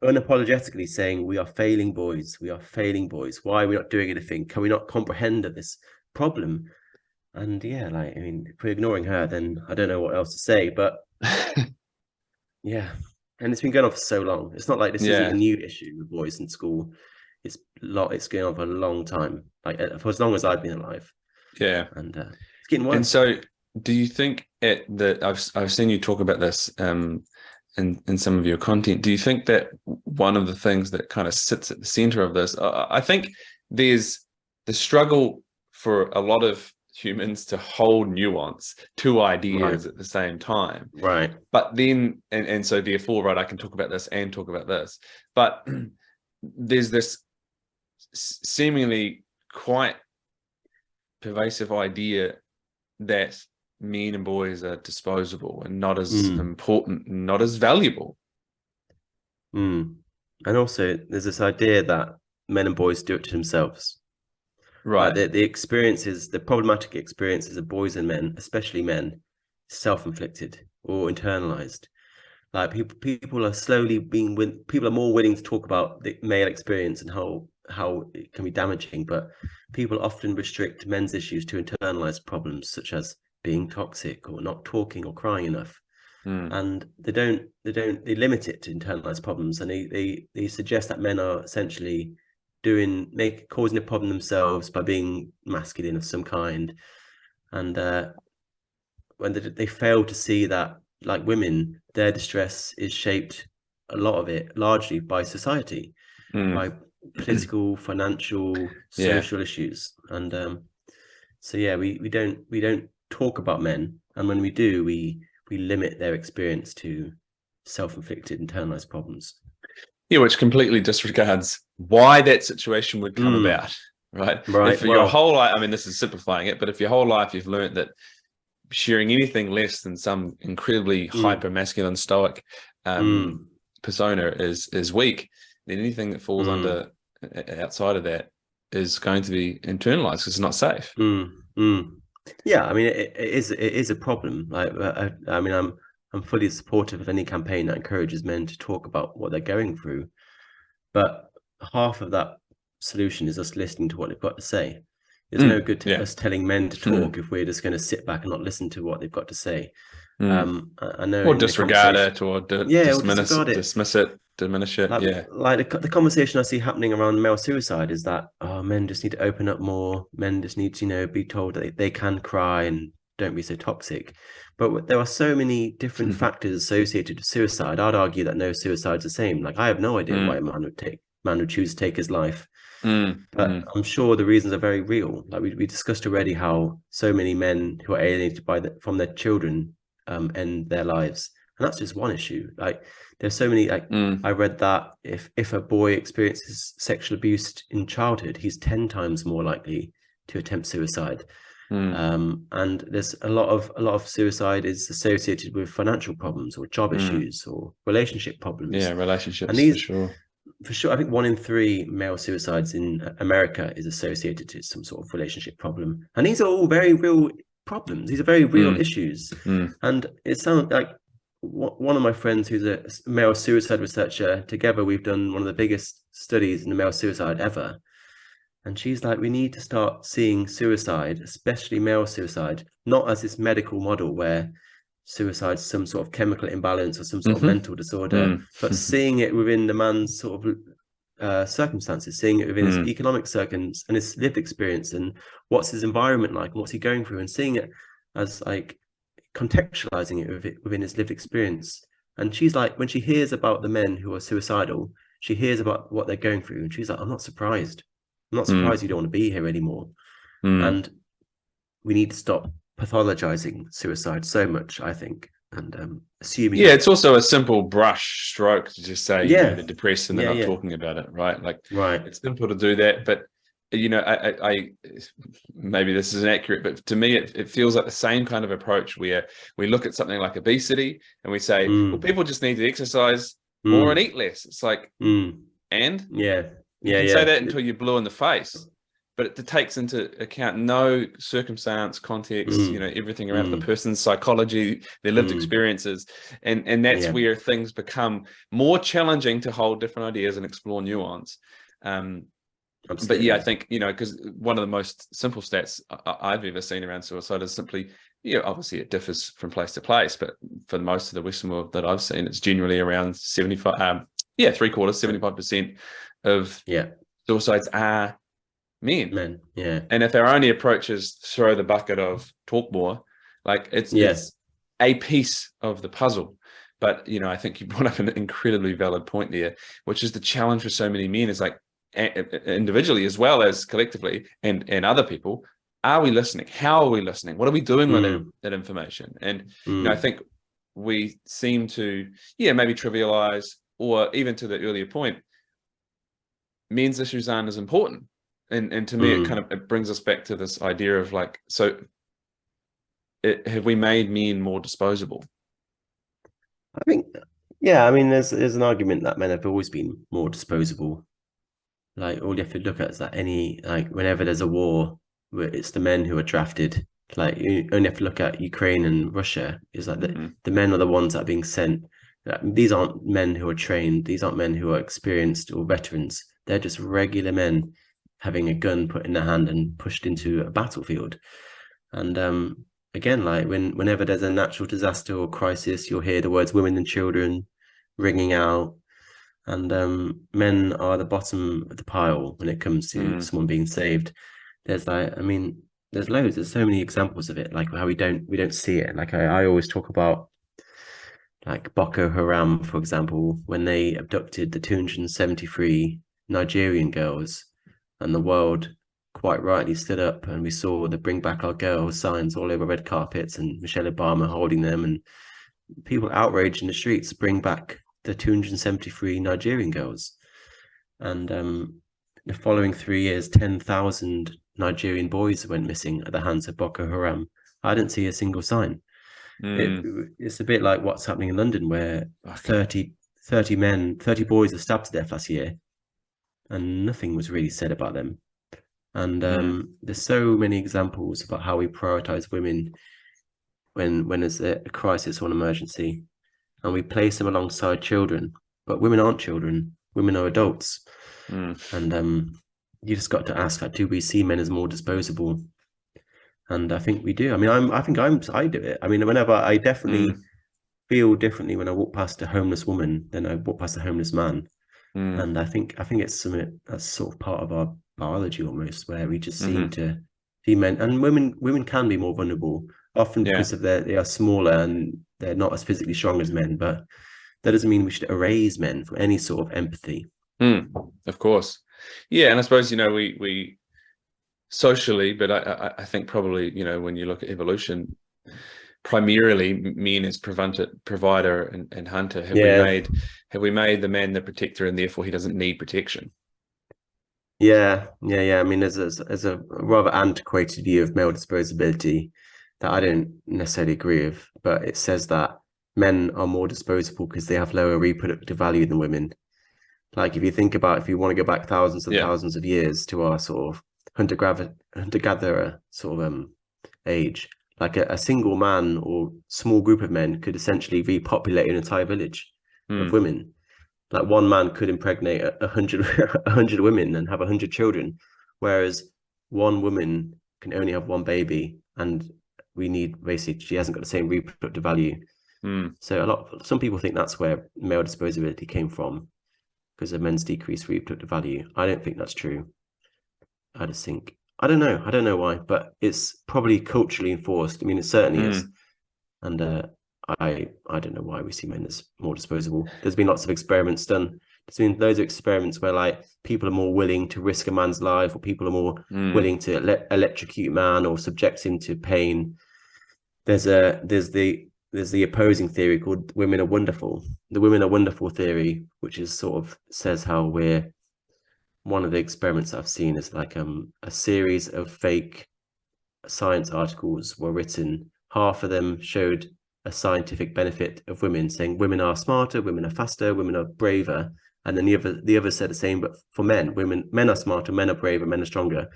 unapologetically saying, "We are failing boys. We are failing boys. Why are we not doing anything? Can we not comprehend this problem?" And yeah, like I mean, if we're ignoring her, then I don't know what else to say. But yeah, and it's been going on for so long. It's not like this isn't a Yeah. new issue with boys in school. It's going on for a long time, like for as long as I've been alive, Yeah. and it's getting worse. And so, do you think I've seen you talk about this in some of your content? Do you think that one of the things that kind of sits at the center of this, I think there's the struggle for a lot of humans to hold nuance, two ideas at the same time. Right. But then, and so therefore, right, I can talk about this and talk about this. But there's this seemingly quite pervasive idea that men and boys are disposable and not as important, not as valuable. And also, there's this idea that men and boys do it to themselves. Right. Like the experiences, the problematic experiences of boys and men, especially men, self-inflicted or internalized. Like people are slowly people are more willing to talk about the male experience and how it can be damaging, but people often restrict men's issues to internalized problems such as being toxic or not talking or crying enough. And they limit it to internalized problems, and they suggest that men are essentially causing a problem themselves by being masculine of some kind. And when they fail to see that, like women, their distress is shaped, a lot of it largely by society, by political, financial, social issues. And so yeah, we don't talk about men, and when we do, we limit their experience to self-inflicted internalized problems. Yeah, which completely disregards why that situation would come about, right? Right. If your whole life, I mean, this is simplifying it, but if your whole life you've learned that sharing anything less than some incredibly hyper masculine stoic persona is weak, then anything that falls under outside of that is going to be internalized because it's not safe. Yeah, I mean, it is a problem. Like, I mean, I'm fully supportive of any campaign that encourages men to talk about what they're going through, but half of that solution is us listening to what they've got to say. It's no good to us telling men to talk if we're just going to sit back and not listen to what they've got to say. I know, or disregard it, or dismiss it, diminish it. Like the conversation I see happening around male suicide is that men just need to open up more. Men just need to, be told that they can cry and don't be so toxic. But there are so many different factors associated with suicide. I'd argue that no suicide's the same. Like I have no idea why a man would choose to take his life. But I'm sure the reasons are very real. Like we discussed already, how so many men who are alienated from their children end their lives, and that's just one issue. Like there's so many. Like I read that if a boy experiences sexual abuse in childhood, he's 10 times more likely to attempt suicide. And there's a lot of suicide is associated with financial problems or job issues or relationship problems. Yeah, relationships, and these, for sure. For sure, I think 1 in 3 male suicides in America is associated to some sort of relationship problem. And these are all very real problems. These are very real issues. And it sounds like one of my friends who's a male suicide researcher, together we've done one of the biggest studies in the male suicide ever. And she's like, we need to start seeing suicide, especially male suicide, not as this medical model where suicide is some sort of chemical imbalance or some sort of mental disorder, but seeing it within the man's sort of circumstances, seeing it within his economic circumstances and his lived experience, and what's his environment like, and what's he going through, and seeing it as like contextualizing it within his lived experience. And she's like, when she hears about the men who are suicidal, she hears about what they're going through, and she's like, I'm not surprised you don't want to be here anymore. And we need to stop pathologizing suicide so much, I think, and assuming it's also a simple brush stroke to just say they're depressed and they're not talking about it, right? Like it's simple to do that, but I maybe this isn't accurate, but to me it feels like the same kind of approach where we look at something like obesity and we say, well, people just need to exercise more and eat less. It's like, and you Yeah, can say yeah. that until you're blue in the face, but it takes into account no circumstance, context, Mm, everything around it, the mm, person's psychology, their lived mm, experiences. And that's yeah, where things become more challenging to hold different ideas and explore nuance. But yeah, I absolutely. think, because one of the most simple stats I've ever seen around suicide is simply, obviously it differs from place to place, but for most of the Western world that I've seen, it's generally around 75, three quarters, 75% of Yeah, suicides are men. men. Yeah, And if our only approach is throw the bucket of talk more, like yeah, it's a piece of the puzzle. But I think you brought up an incredibly valid point there, which is the challenge for so many men is like individually as well as collectively and other people. Are we listening? How are we listening? What are we doing with mm, that information? And I mm, think we seem to maybe trivialize, or even to the earlier point, men's issues aren't as important. And to me, mm. it brings us back to this idea of like, so have we made men more disposable? I think, yeah, I mean, there's an argument that men have always been more disposable. Like all you have to look at is that whenever there's a war, where it's the men who are drafted. Like you only have to look at Ukraine and Russia. Is like Mm-hmm. the men are the ones that are being sent. These aren't men who are trained. These aren't men who are experienced or veterans. They're just regular men having a gun put in their hand and pushed into a battlefield. And again, like whenever there's a natural disaster or crisis, you'll hear the words women and children ringing out. And men are the bottom of the pile when it comes to Mm, someone being saved. I mean, there's loads. There's so many examples of it. Like how we don't see it. Like I always talk about like Boko Haram, for example, when they abducted the 273 Nigerian girls, and the world quite rightly stood up, and we saw the "Bring Back Our Girls" signs all over red carpets, and Michelle Obama holding them, and people outraged in the streets, bring back the 273 Nigerian girls. And the following 3 years, 10,000 Nigerian boys went missing at the hands of Boko Haram. I didn't see a single sign. It, mm, it's a bit like what's happening in London, where fuck. 30 boys were stabbed to death last year, and nothing was really said about them. And Mm, there's so many examples about how we prioritize women when there's a crisis or an emergency, and we place them alongside children. But women aren't children; women are adults, mm, and you just got to ask, like, do we see men as more disposable? And I think we do. I mean, I do it. I mean, whenever I definitely mm, feel differently when I walk past a homeless woman than I walk past a homeless man. mm, And I think it's something that's sort of part of our biology almost, where we just seem mm-hmm. to see men and women can be more vulnerable, often Yeah. because of they are smaller and they're not as physically strong as men. But that doesn't mean we should erase men from any sort of empathy. Mm, of course. Yeah, and I suppose we socially, but I think probably when you look at evolution, primarily men as provider and hunter. Have we Yeah, made the man the protector, and therefore he doesn't need protection? yeah. I mean, there's a rather antiquated view of male disposability that I don't necessarily agree with, but it says that men are more disposable because they have lower reproductive value than women. Like if you think about if you want to go back thousands and Yeah. thousands of years to our sort of hunter-gatherer sort of age, like a single man or small group of men could essentially repopulate an entire village of Mm, women. Like one man could impregnate a hundred a hundred women and have 100 children, whereas one woman can only have one baby, and we need basically she hasn't got the same reproductive value. mm, So some people think that's where male disposability came from because of men's decreased reproductive value. I don't think that's true. I just think I don't know why, but it's probably culturally enforced. I mean, it certainly is, mm, and I don't know why we see men as more disposable. There's been lots of experiments done. There's been loads of experiments where like people are more willing to risk a man's life, or people are more mm, willing to electrocute a man or subject him to pain. There's the opposing theory called women are wonderful. The women are wonderful theory, which is sort of says how we're one of the experiments I've seen is like a series of fake science articles were written. Half of them showed a scientific benefit of women, saying women are smarter, women are faster, women are braver, And then the others said the same, but for men, men are smarter, men are braver, men are stronger,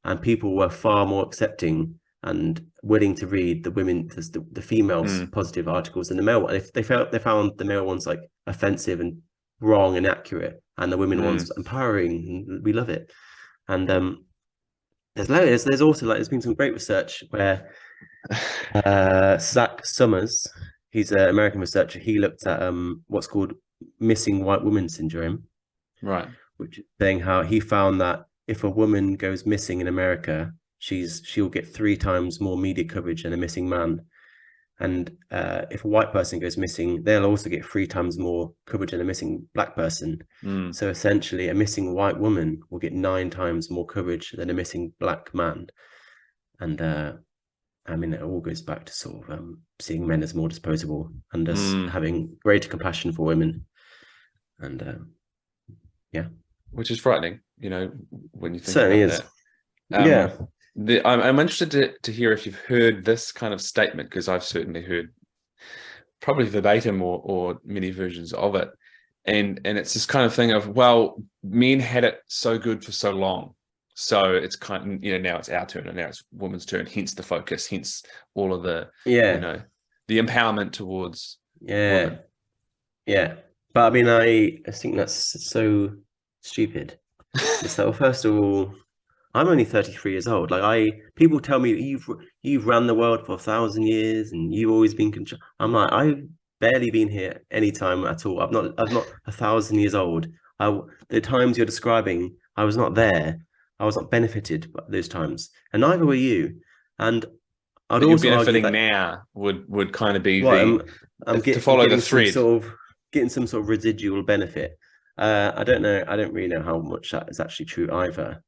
and people were far more accepting and willing to read the females' positive articles than the male one. If they found the male ones like offensive and wrong and accurate, and the women ones empowering. We love it. And there's also like there's been some great research where Zach Summers, he's an American researcher, he looked at what's called missing white woman syndrome, Right. which is saying how he found that if a woman goes missing in America, she'll get 3 times more media coverage than a missing man. And if a white person goes missing, they'll also get 3 times more coverage than a missing black person. So essentially, a missing white woman will get 9 times more coverage than a missing black man. And I mean, it all goes back to sort of seeing men as more disposable and us having greater compassion for women. And yeah, which is frightening, you know, when you think certainly about that. I'm interested to hear if you've heard this kind of statement, because I've certainly heard probably verbatim or many versions of it. And it's this kind of thing of, well, men had it so good for so long. So it's kind of, you know, now it's our turn and now it's women's turn, hence the focus, hence all of the, you know, the empowerment towards women. Yeah. But I mean, I think that's so stupid. It's like, well, first of all, I'm only 33 years old. Like people tell me you've ran the world for 1,000 years and you've always been control. I'm like, I've barely been here any time at all. I'm not 1,000 years old. The times you're describing, I was not there. I was not benefited by those times, and neither were you. And I'd also benefiting argue that now would kind of be to follow the thread. Getting some sort of residual benefit. I don't know. I don't really know how much that is actually true either.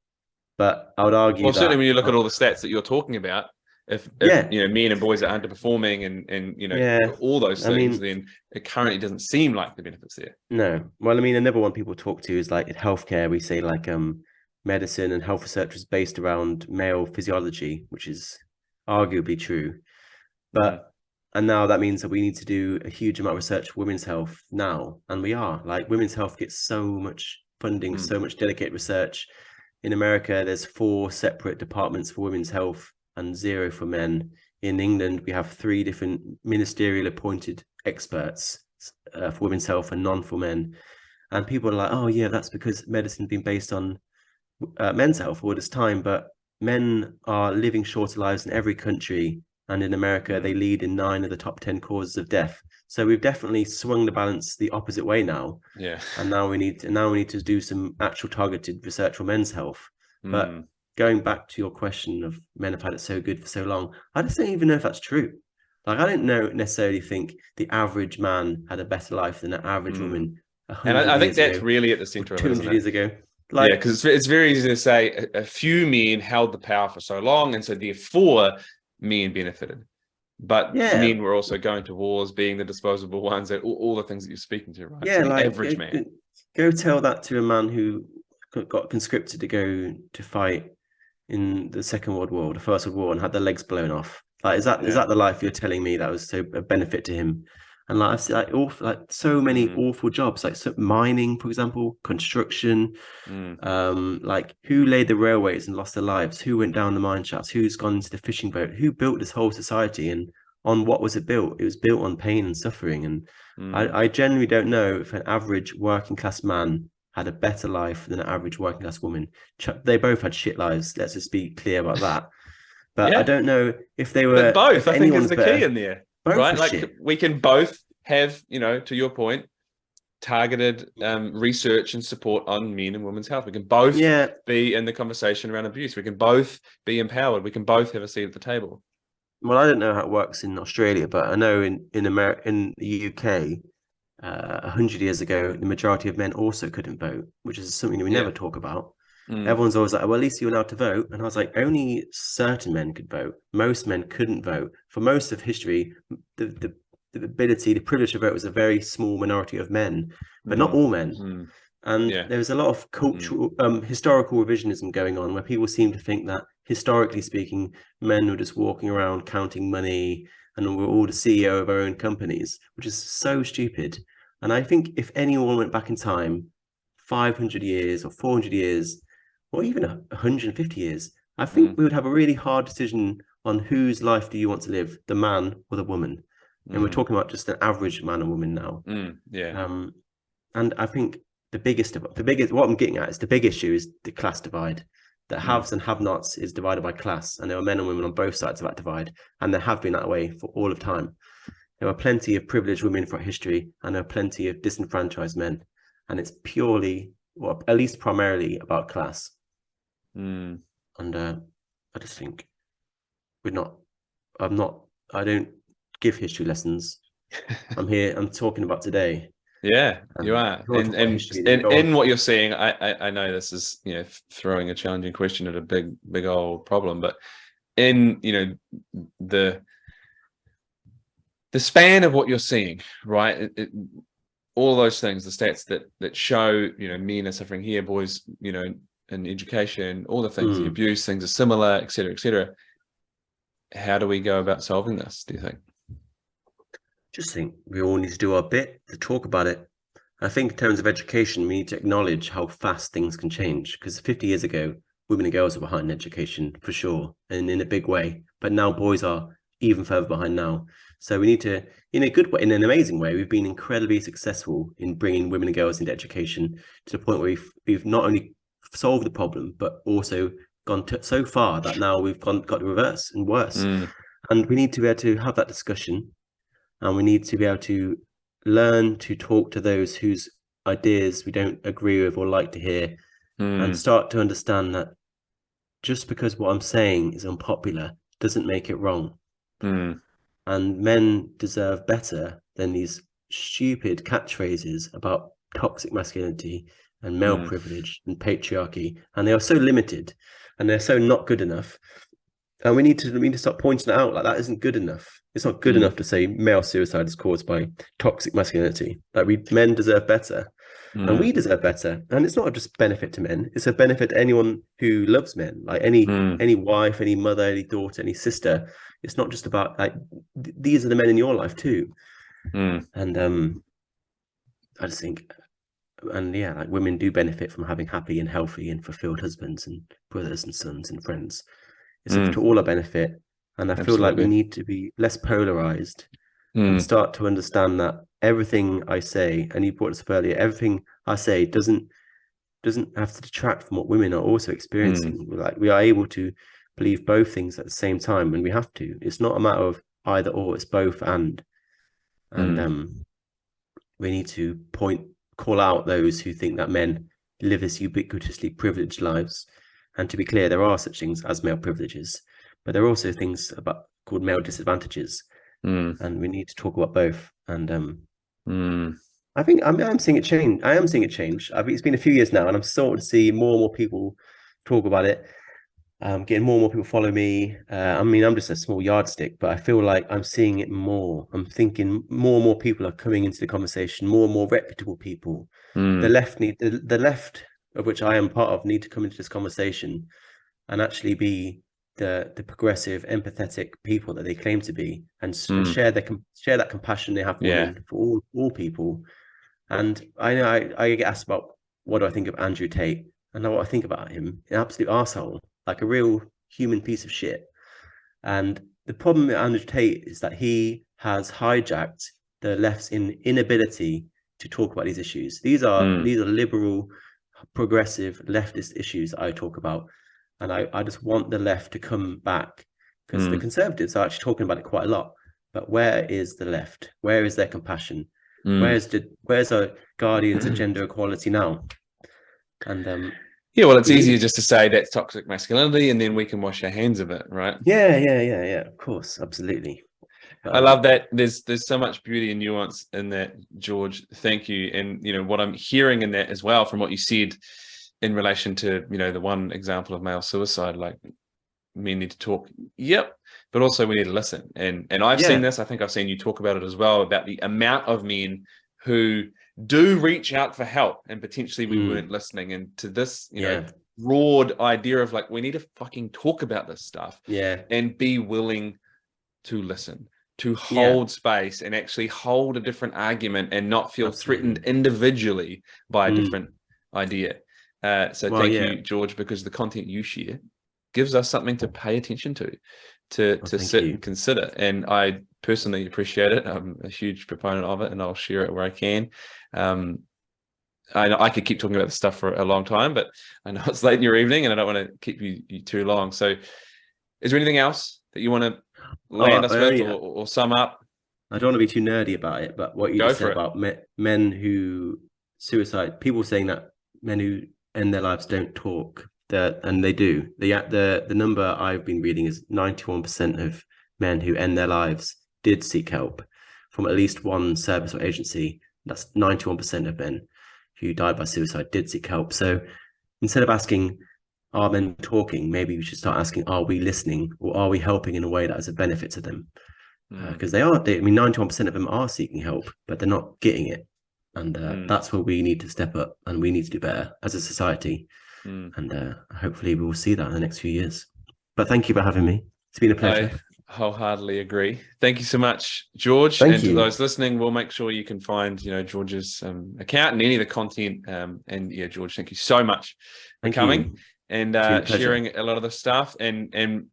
But I would argue certainly when you look at all the stats that you're talking about, if you know, men and boys are underperforming and you know all those things, then it currently doesn't seem like the benefits there. No. Well, I mean, another one people talk to is like in healthcare, we say like medicine and health research is based around male physiology, which is arguably true. But and now that means that we need to do a huge amount of research for women's health now. And we are. Like women's health gets so much funding, so much dedicated research. In America, there's 4 separate departments for women's health and 0 for men. In England, we have 3 different ministerial appointed experts for women's health and none for men. And people are like, oh yeah, that's because medicine's been based on men's health all this time. But men are living shorter lives in every country. And in America, they lead in 9 of the top 10 causes of death. So we've definitely swung the balance the opposite way now. Yeah. And now we need to do some actual targeted research for men's health. But going back to your question of men have had it so good for so long, I just don't even know if that's true. Like I don't necessarily think the average man had a better life than an average woman. And I think that's really at the center of it, 200 years ago. Like, yeah, because it's very easy to say a few men held the power for so long, and so therefore men benefited. But men were also going to wars, being the disposable ones, all the things that you're speaking to, right? Yeah, so like average man. Go tell that to a man who got conscripted to go to fight in the Second World War, the First World War, and had their legs blown off. Like, is that the life you're telling me that was so a benefit to him? And like I've seen so many awful jobs, like mining, for example, construction. Like who laid the railways and lost their lives? Who went down the mine shafts? Who's gone into the fishing boat? Who built this whole society? And on what was it built? It was built on pain and suffering. And I genuinely don't know if an average working class man had a better life than an average working class woman. They both had shit lives. Let's just be clear about that. But I don't know if they were both. I think is the key in there. Right, like shit. We can both have, you know, to your point, targeted research and support on men and women's health. We can both be in the conversation around abuse. We can both be empowered. We can both have a seat at the table. Well, I don't know how it works in Australia, but I know in America, in the UK, 100 years ago, the majority of men also couldn't vote, which is something that we never talk about. Everyone's always like, well, at least you're allowed to vote. And I was like, only certain men could vote. Most men couldn't vote. For most of history, the ability, the privilege to vote was a very small minority of men, but not all men. And there was a lot of cultural, historical revisionism going on where people seem to think that, historically speaking, men were just walking around counting money and we're all the CEO of our own companies, which is so stupid. And I think if anyone went back in time 500 years or 400 years or even 150 years, I think we would have a really hard decision on whose life do you want to live, the man or the woman. And we're talking about just an average man and woman now. And I think the biggest, what I'm getting at is the big issue is the class divide. The haves and have-nots is divided by class, and there are men and women on both sides of that divide, and there have been that way for all of time. There are plenty of privileged women throughout history, and there are plenty of disenfranchised men, and it's purely, or at least primarily, about class. And I just think I don't give history lessons. I'm talking about today. Yeah, you are. And in what you're saying, I know this is, throwing a challenging question at a big old problem, but in, the span of what you're seeing, right? All those things, the stats that show, men are suffering here, boys, in education, all the things, the abuse, things are similar, et cetera, et cetera. How do we go about solving this, do you think? Just think we all need to do our bit to talk about it. I think in terms of education, we need to acknowledge how fast things can change, because 50 years ago, women and girls were behind in education for sure, and in a big way. But now boys are even further behind now. So we need to, in a good way, in an amazing way, we've been incredibly successful in bringing women and girls into education to the point where we've not only solved the problem, but also gone so far that now we've got the reverse and worse. And we need to be able to have that discussion. And we need to be able to learn to talk to those whose ideas we don't agree with or like to hear, and start to understand that just because what I'm saying is unpopular doesn't make it wrong. And men deserve better than these stupid catchphrases about toxic masculinity and male privilege and patriarchy. And they are so limited and they're so not good enough. And we need to start pointing it out, like that isn't good enough. It's not good enough to say male suicide is caused by toxic masculinity. Like men deserve better, and we deserve better. And it's not just benefit to men; it's a benefit to anyone who loves men. Like any wife, any mother, any daughter, any sister. It's not just about like these are the men in your life too. And I just think, and yeah, like women do benefit from having happy and healthy and fulfilled husbands and brothers and sons and friends. It's to all our benefit. And I feel like we need to be less polarized and start to understand that everything I say, and you brought this up earlier, everything I say doesn't have to detract from what women are also experiencing. Like we are able to believe both things at the same time, and we have to. It's not a matter of either or, it's both and we need to call out those who think that men live this ubiquitously privileged lives. And to be clear, there are such things as male privileges, but there are also things called male disadvantages, and we need to talk about both. And I think I'm seeing it change. I am seeing it change. It's been a few years now, and I'm starting to see more and more people talk about it. Getting more and more people follow me. I mean, I'm just a small yardstick, but I feel like I'm seeing it more. I'm thinking more and more people are coming into the conversation. More and more reputable people. The left of which I am part of need to come into this conversation and actually be the progressive, empathetic people that they claim to be, and share that compassion they have for women, for all people. And I know I get asked about what do I think of Andrew Tate, and what I think about him, an absolute arsehole, like a real human piece of shit. And the problem with Andrew Tate is that he has hijacked the left's inability to talk about these issues. These are liberal, progressive, leftist issues I talk about. And I just want the left to come back, because the conservatives are actually talking about it quite a lot. But where is the left? Where is their compassion? Where's our guardians of gender equality now? And well, it's easier just to say that's toxic masculinity, and then we can wash our hands of it, right? Yeah. Of course, absolutely. I love that. There's so much beauty and nuance in that, George. Thank you. And what I'm hearing in that as well, from what you said in relation to the one example of male suicide, like men need to talk. Yep, but also we need to listen. And I've seen this. I think I've seen you talk about it as well, about the amount of men who do reach out for help, and potentially we weren't listening. And to this, broad idea of like, we need to fucking talk about this stuff, and be willing to listen, to hold space, and actually hold a different argument, and not feel threatened individually by a different idea. So Well, thank yeah. you, George, because the content you share gives us something to pay attention to Thank sit you. and consider. And I personally appreciate it. I'm a huge proponent of it, and I'll share it where I can. I know I could keep talking about this stuff for a long time, but I know it's late in your evening and I don't want to keep you too long. So is there anything else that you want to land us with or sum up? I don't want to be too nerdy about it, but what you Go just said for it. about men who suicide, people saying that men who end their lives don't talk, and they do. The number I've been reading is 91% of men who end their lives did seek help from at least one service or agency. That's 91% of men who died by suicide did seek help. So instead of asking, are men talking, maybe we should start asking, are we listening, or are we helping in a way that is a benefit to them? Because I mean, 91% of them are seeking help, but they're not getting it. And that's where we need to step up, and we need to do better as a society. And hopefully we will see that in the next few years. But thank you for having me. It's been a pleasure. I wholeheartedly agree. Thank you so much, George. Thank and you. To those listening, we'll make sure you can find, George's account and any of the content. And yeah, George, thank you so much for coming and sharing a lot of the stuff. And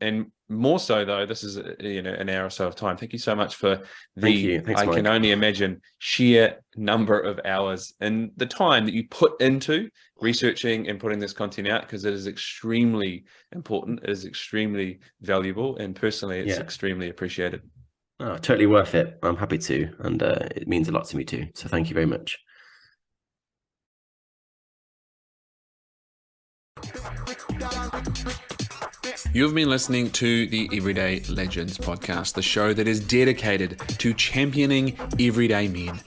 more so though, this is an hour or so of time. Thank you so much for Thanks, I Mike. can only imagine sheer number of hours and the time that you put into researching and putting this content out, because it is extremely important. It is extremely valuable, and personally, it's extremely appreciated. Oh, totally worth it. I'm happy to, and it means a lot to me too. So thank you very much. You've been listening to the Everyday Legends podcast, the show that is dedicated to championing everyday men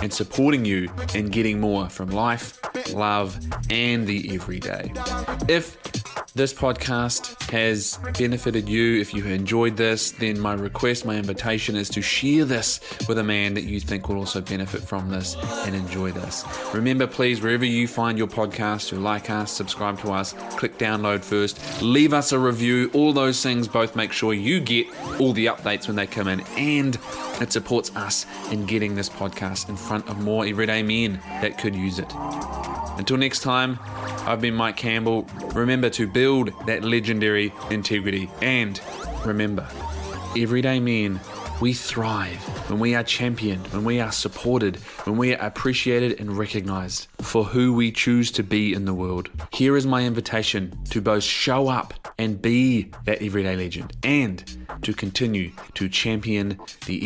and supporting you in getting more from life, love, and the everyday. If this podcast has benefited you, if you enjoyed this, then my invitation is to share this with a man that you think will also benefit from this and enjoy this. Remember, please, wherever you find your podcast, to like us, subscribe to us, click download first, leave us a review. All those things both make sure you get all the updates when they come in, and it supports us in getting this podcast in front of more everyday men that could use it. Until next time, I've been Mike Campbell. Remember to build that legendary integrity, and remember, everyday men, we thrive when we are championed, when we are supported, when we are appreciated and recognized for who we choose to be in the world. Here is my invitation to both show up and be that everyday legend, and to continue to champion the